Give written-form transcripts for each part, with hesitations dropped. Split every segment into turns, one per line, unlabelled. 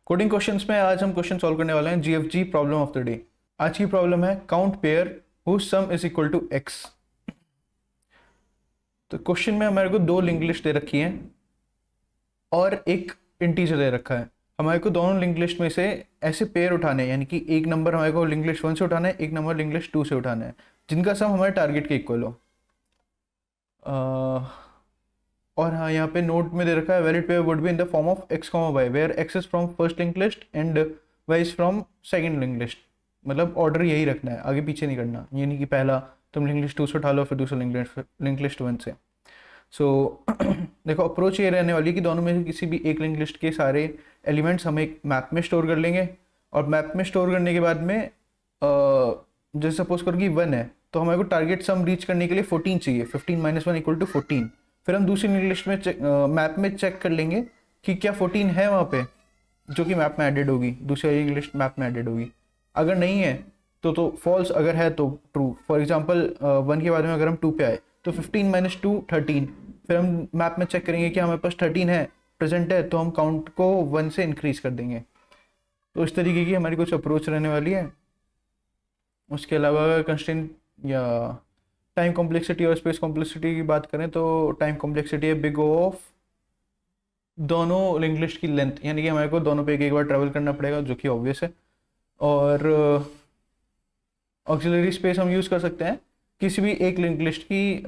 Coding questions में आज हम क्वेश्चन सॉल्व करने वाले हैं GFG problem of the day. आज की प्रॉब्लम है count pair whose sum is equal to x. तो क्वेश्चन में हमारे को दो लिंक लिस्ट दे रखी है और एक इंटीजर दे रखा है। हमारे को दोनों लिंक लिस्ट में से ऐसे पेयर उठाने हैं, यानी कि एक नंबर हमारे को लिंक लिस्ट 1 से उठाना है, एक नंबर लिंक लिस्ट 2 से उठाना है, जिनका सम हमारे टारगेट के इक्वल हो। और हाँ, यहाँ पे नोट में दे रखा है valid pair would be in the form of x comma y where x is from first link list and y is from second link list. मतलब ऑर्डर यही रखना है, आगे पीछे नहीं करना। ये नहीं कि पहला तुम लिंक लिस्ट 2 से उठा लो फिर दूसरा लिंक लिस्ट 1 से। सो देखो, अप्रोच ये रहने वाली है कि दोनों में से किसी भी एक लिंक लिस्ट के सारे एलिमेंट्स हम एक मैप में स्टोर कर लेंगे, और मैप में स्टोर करने के बाद में जैसे सपोज करो कि 1 है, तो हमारे को टारगेट सम रीच करने के लिए 14 चाहिए। 15 - 1 इक्वल टू 14। फिर हम दूसरी लिंक लिस्ट में मैप में चेक कर लेंगे कि क्या 14 है वहाँ पे, जो कि मैप में एडेड होगी, दूसरी लिंक लिस्ट मैप में एडेड होगी। अगर नहीं है तो फॉल्स, अगर है तो ट्रू। फॉर एग्जांपल 1 के बाद में अगर हम 2 पे आए तो 15 - 2 13। फिर हम मैप में चेक करेंगे कि हमारे पास 13 है, प्रेजेंट है, तो हम काउंट को 1 से इंक्रीज कर देंगे। तो इस तरीके की हमारी कुछ अप्रोच रहने वाली है। उसके अलावा कंस्ट्रेंट या टाइम कॉम्प्लेक्सिटी और स्पेस कॉम्प्लेक्सिटी की बात करें तो टाइम कॉम्प्लेक्सिटी है बिग O ऑफ दोनों लिंक लिस्ट की लेंथ, यानी कि हमारे को दोनों पे एक बार ट्रेवल करना पड़ेगा, जो कि ऑब्वियस है। और ऑक्सिलरी स्पेस हम यूज़ कर सकते हैं किसी भी एक लिंक लिस्ट की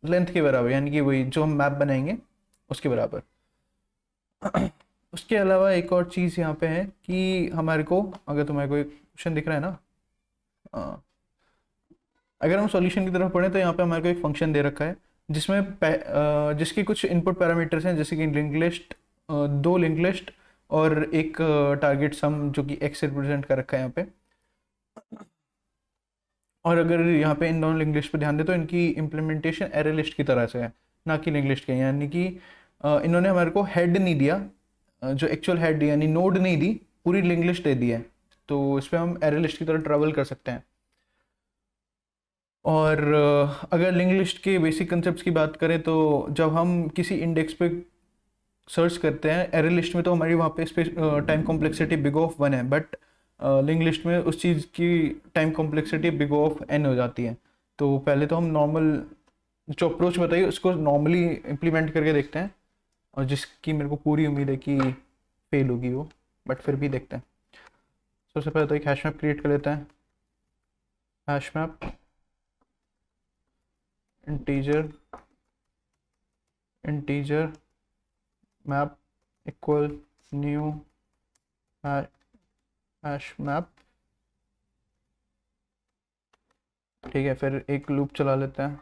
लेंथ के बराबर, यानी कि वही जो हम मैप बनाएंगे उसके बराबर। उसके अलावा एक और चीज़ यहाँ पे है कि हमारे को, अगर तुम्हारे को एक क्वेश्चन दिख रहा है ना, अगर हम सॉल्यूशन की तरफ पढ़ें तो यहाँ पे हमारे को एक फंक्शन दे रखा है जिसमें जिसके कुछ इनपुट पैरामीटर्स हैं, जैसे कि लिंक लिस्ट, दो लिंक लिस्ट और एक टारगेट सम, जो कि एक्स रिप्रेजेंट कर रखा है यहाँ पे। और अगर यहाँ पे इन दोनों लिंक लिस्ट पे ध्यान दे तो इनकी इम्प्लीमेंटेशन एरे लिस्ट की तरह से है, ना कि लिंक लिस्ट के। यानी कि इन्होंने हमारे को हेड नहीं दिया, जो एक्चुअल हेड यानी नोड नहीं दी, पूरी लिंक लिस्ट दे दी है। तो इस पर हम एरे लिस्ट की तरह ट्रेवल कर सकते हैं। और अगर लिंक लिस्ट के बेसिक कंसेप्ट की बात करें तो जब हम किसी इंडेक्स पे सर्च करते हैं एरे लिस्ट में, तो हमारी वहाँ पे time complexity big O of 1 है, बट लिंक लिस्ट में उस चीज़ की time complexity big O of n हो जाती है। तो पहले तो हम नॉर्मल जो अप्रोच बताइए उसको नॉर्मली इम्प्लीमेंट करके देखते हैं, और जिसकी मेरे को पूरी उम्मीद है कि फेल होगी वो, बट फिर भी देखते हैं। सबसे पहले तो एक हैश मैप क्रिएट कर लेते हैं। Hash map integer map equal new hash map. ठीक है, फिर एक लूप चला लेते हैं।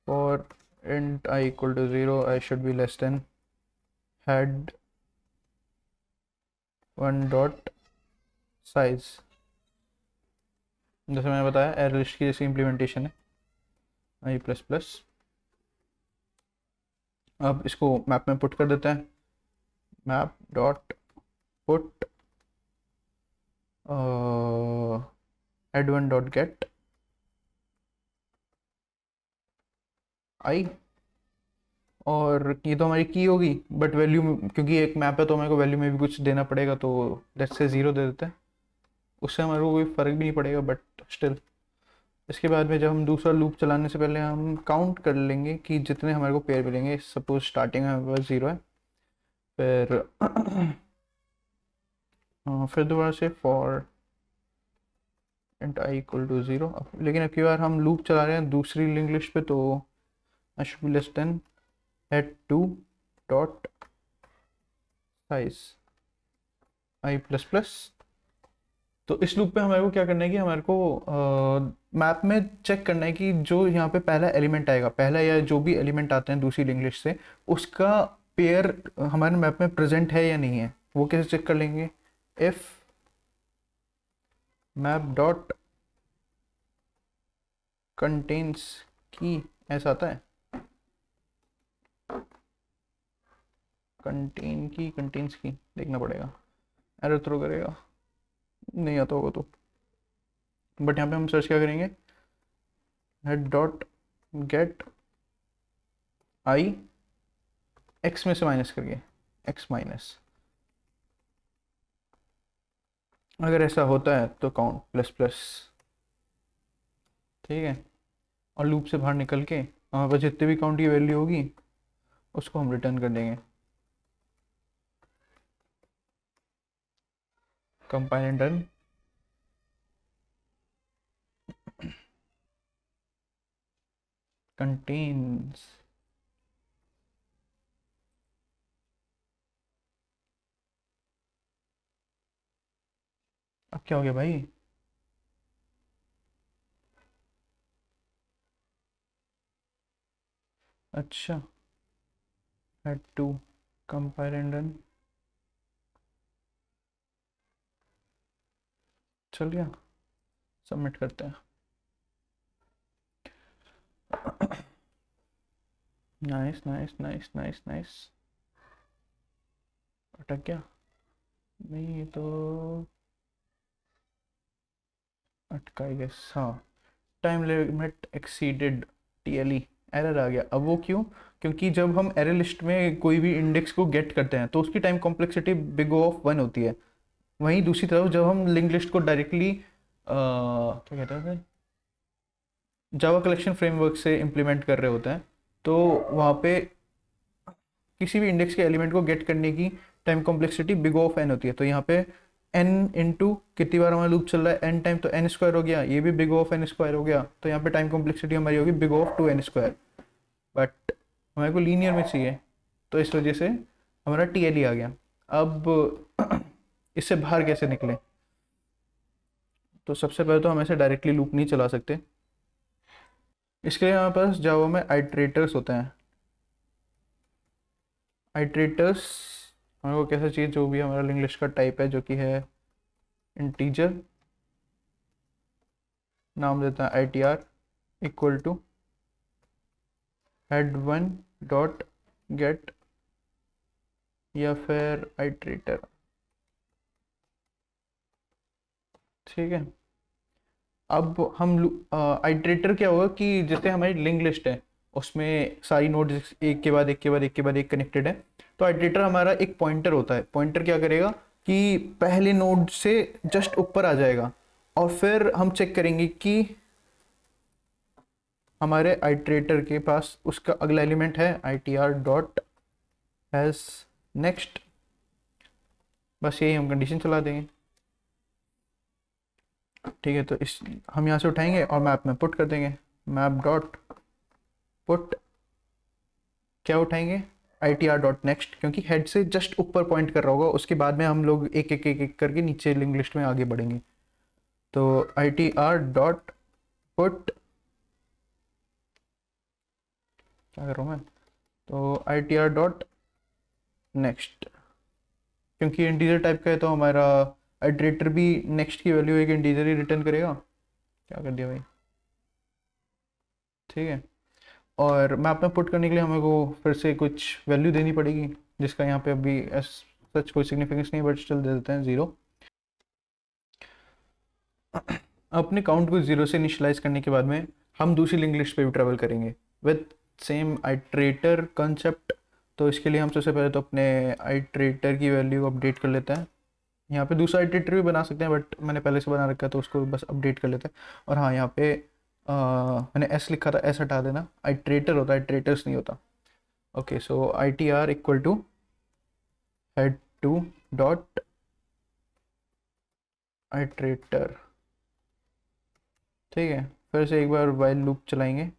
For int I equal to 0 I should be less than head 1 dot size. जैसे मैंने बताया एरे लिस्ट की जैसी इम्प्लीमेंटेशन है आई प्लस प्लस। अब इसको मैप में पुट कर देते हैं। Map dot put head 1 dot get I. और ये तो हमारी की होगी, बट वैल्यू में, क्योंकि एक मैप है तो हमें को वैल्यू में भी कुछ देना पड़ेगा, तो लेट्स से 0 दे देते हैं। उससे हमारे को कोई फ़र्क भी नहीं पड़ेगा, बट स्टिल। इसके बाद में जब हम दूसरा लूप चलाने से पहले हम काउंट कर लेंगे कि जितने हमारे को पेयर मिलेंगे। सपोज स्टार्टिंग में हमारे पास 0 है, फिर फिर दोबारा से for int I equal to 0। लेकिन अब की बार हम लूप चला रहे हैं दूसरी लिंक लिस्ट पे, तो I should be less than head 2 dot size I plus plus. तो इस लूप पे हमारे को क्या करना है कि हमारे को मैप में चेक करना है कि जो यहाँ पे पहला एलिमेंट आएगा, पहला या जो भी एलिमेंट आते हैं दूसरी लिंक लिस्ट से, उसका पेयर हमारे मैप में प्रेजेंट है या नहीं है। वो कैसे चेक कर लेंगे? इफ मैप डॉट कंटेन्स की, ऐसा आता है, कंटेन्स की देखना पड़ेगा, एरर थ्रो करेगा, नहीं आता होगा तो। बट यहाँ पे हम सर्च क्या करेंगे? हेड डॉट गेट आई एक्स में से माइनस करके, एक्स माइनस। अगर ऐसा होता है तो काउंट प्लस प्लस, ठीक है। और लूप से बाहर निकल के हमारे पास जितने भी काउंट की वैल्यू होगी उसको हम रिटर्न कर देंगे। Compile and run. कंटेन्स, अब क्या हो गया भाई? अच्छा, had to compile and run, चल गया। सबमिट करते हैं। Nice nice nice nice nice. अटक गया? नहीं, ये तो अटका ही गेस, हाँ। Time limit exceeded, TLE, error आ गया। अब वो क्यों? क्योंकि जब हम एरर लिस्ट में कोई भी इंडेक्स को गेट करते हैं तो उसकी time complexity big O of 1 होती है। वहीं दूसरी तरफ जब हम लिंक लिस्ट को डायरेक्टली क्या कहते हैं, जावा कलेक्शन फ्रेमवर्क से इम्प्लीमेंट कर रहे होते हैं, तो वहाँ पे किसी भी इंडेक्स के एलिमेंट को गेट करने की time complexity big O of n होती है। तो यहाँ पे n इंटू कितनी बार हमारा लूप चल रहा है, n टाइम, तो n स्क्वायर हो गया, ये भी big O of n square हो गया। तो यहाँ पे टाइम कॉम्प्लेक्सिटी हमारी होगी big O of 2n square. But हमारे को लीनियर में चाहिए, तो इस वजह से हमारा TLE आ गया। अब इससे बाहर कैसे निकले? तो सबसे पहले तो हम ऐसे डायरेक्टली लूप नहीं चला सकते। इसके लिए हमारे पास जावा में आइट्रेटर्स होते हैं। आइट्रेटर्स हमें को कैसा चाहिए, जो भी हमारा लिंक लिस्ट का टाइप है जो कि है इंटीजर, नाम देता है ITR equal to head 1 dot get या फिर आइट्रेटर, ठीक है। अब हम आइट्रेटर क्या होगा कि जैसे हमारी लिंक लिस्ट है उसमें सारी नोड्स एक के बाद एक के बाद एक के बाद एक कनेक्टेड है, तो आइट्रेटर हमारा एक पॉइंटर होता है। पॉइंटर क्या करेगा कि पहले नोड से जस्ट ऊपर आ जाएगा और फिर हम चेक करेंगे कि हमारे आइट्रेटर के पास उसका अगला एलिमेंट है ITR डॉट एज नेक्स्ट। बस यही हम कंडीशन चला देंगे, ठीक है। तो इस हम यहाँ से उठाएंगे और मैप में पुट कर देंगे। मैप डॉट पुट क्या उठाएंगे, ITR डॉट नेक्स्ट, क्योंकि हेड से जस्ट ऊपर पॉइंट कर रहा होगा। उसके बाद में हम लोग एक एक एक एक करके नीचे लिंक लिस्ट में आगे बढ़ेंगे। तो ITR डॉट पुट, क्या कर रहा हूँ मैं, तो ITR डॉट नेक्स्ट, क्योंकि इंटीजर टाइप का है तो हमारा आइट्रेटर भी नेक्स्ट की वैल्यू एक इंटीजर ही रिटर्न करेगा। क्या कर दिया भाई, ठीक है। और मैप में पुट करने के लिए हमें को फिर से कुछ वैल्यू देनी पड़ेगी, जिसका यहाँ पे अभी सच कोई सिग्निफिकेंस नहीं, बट स्टिल दे देते हैं 0। अपने काउंट को 0 से इनिशियलाइज करने के बाद में हम दूसरी लिंक लिस्ट पे भी ट्रेवल करेंगे विद सेम आइट्रेटर कंसेप्ट। तो इसके लिए हम सबसे पहले तो अपने आइट्रेटर की वैल्यू अपडेट कर लेते हैं। यहाँ पे दूसरा आइट्रेटर भी बना सकते हैं, बट मैंने पहले से बना रखा है तो उसको बस अपडेट कर लेते हैं। और हाँ, यहाँ पे मैंने S लिखा था, S हटा देना, आइट्रेटर होता है, आइट्रेटर्स नहीं होता। Okay, so ITR equal to head 2 dot iterator, ठीक है। फिर से एक बार वाइल लूप चलाएंगे।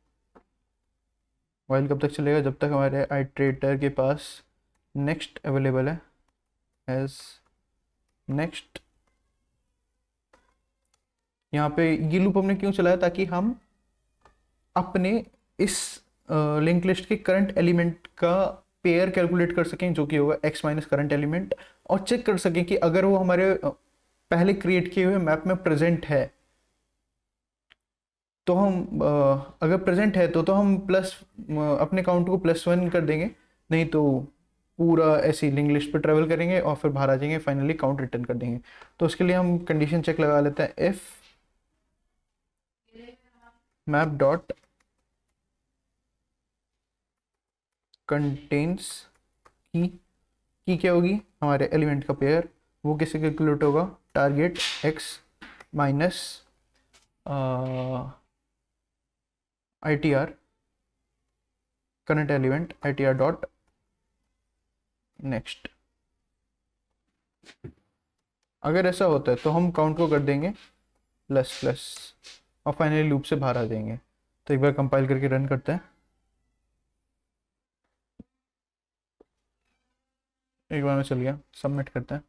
वाइल कब तक चलेगा, जब तक हमारे आइट्रेटर के पास नेक्स्ट अवेलेबल है एज नेक्स्ट। यहाँ पे ये लूप हमने क्यों चलाया, ताकि हम अपने इस लिंक लिस्ट के करंट एलिमेंट का पेयर कैलकुलेट कर सकें, जो कि होगा x माइनस करंट एलिमेंट, और चेक कर सकें कि अगर वो हमारे पहले क्रिएट किए हुए मैप में प्रेजेंट है तो हम अगर प्रेजेंट है तो हम प्लस अपने काउंट को +1 कर देंगे, नहीं तो पूरा ऐसी लिंक लिस्ट पे ट्रेवल करेंगे और फिर बाहर आ जाएंगे, फाइनली काउंट रिटर्न कर देंगे। तो उसके लिए हम कंडीशन चेक लगा लेते हैं, इफ मैप डॉट कंटेन्स की क्या होगी, हमारे एलिमेंट का पेयर, वो कैसे कैलकुलेट होगा? Target x minus I T R, current element I T R dot next. अगर ऐसा होता है तो हम काउंट को कर देंगे प्लस प्लस और फाइनली लूप से बाहर आ जाएंगे। तो एक बार कंपाइल करके रन करते हैं। एक बार में चल गया, सबमिट करते हैं।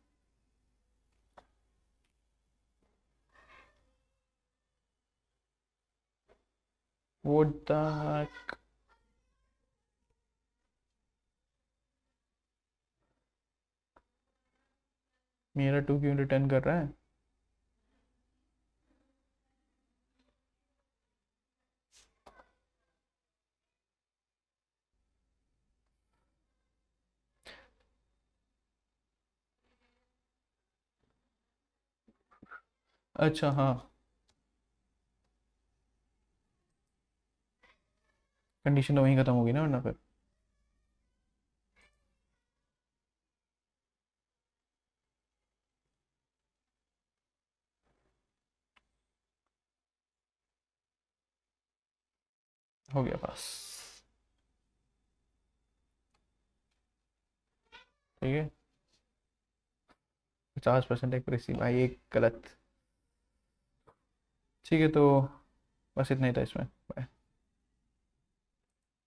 वो तक मेरा 2 क्यों रिटर्न कर रहा है? अच्छा हाँ, कंडीशन तो वहीं खत्म होगी ना वरना फिर। हो गया पास। ठीक है, 50% एक्यूरेसी भाई, एक गलत। ठीक है, तो बस इतना ही था इसमें। बाय।